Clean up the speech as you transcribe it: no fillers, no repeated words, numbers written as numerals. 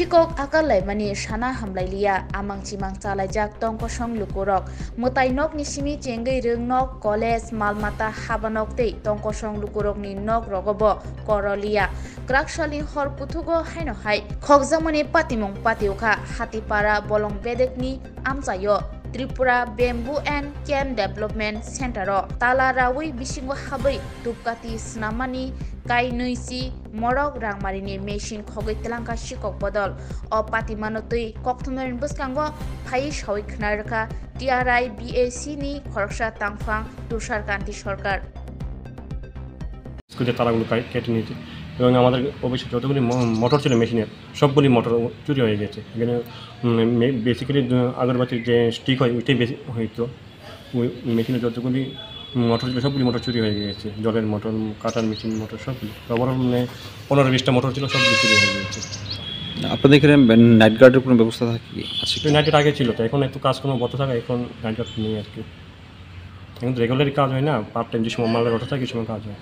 Shikok akalai mani shana hamlailia amang chimang chalajak tongkosong lukurok mutai nok ni simi chengai rung nok college malmata habanok tei tongkosong lukurok ni nok rogobo korolia krakshali hor putugo haino hai khokjamani patimong patiuka hatipara bolong bedek ni amchayo Tripura Bamboo and Can Development Center Tala Rawi Bisingo Habai Tupkati Snamani Kai Nuisi Morok Rangmarini Machine Khogoi Telangka Shikok Bodol O Patimanotui Koktumerin Buskango Pai Shawik Knarka TRI BAC ni Khorsha Tangfang Tushar Kanti Sorkar স্কুলে তারাগুলো কেটে নিয়েছে এবং আমাদের অবশ্যই যতগুলি motor ছিল মেশিনের সবগুলি মোটর চুরি হয়ে গেছে এখানে বেসিক্যালি আগরবাতির যে স্টিক হয় ওইটাই বেশি হইতো ওই মেশিনের যতগুলি মোটর ছিল সবগুলি মোটর চুরি হয়ে গেছে জলের মোটর কাটার মেশিন মোটর সবগুলি ওভারঅল 15-20টা মোটর ছিল সবগুলি চুরি হয়ে গেছে। আপনাদের এখানে নাইট গার্ডের কোনো ব্যবস্থা থাকে আছে? নাইট গার্ড আগে ছিল তো এখন একটু কাজকর্ম বন্ধ থাকে এখন নাইট গার্ড নেই আর কি এখন রেগুলারই কাজ হয় না পার্ট টাইম যে সময় মালের অটো থাকে সময় কাজ হয়।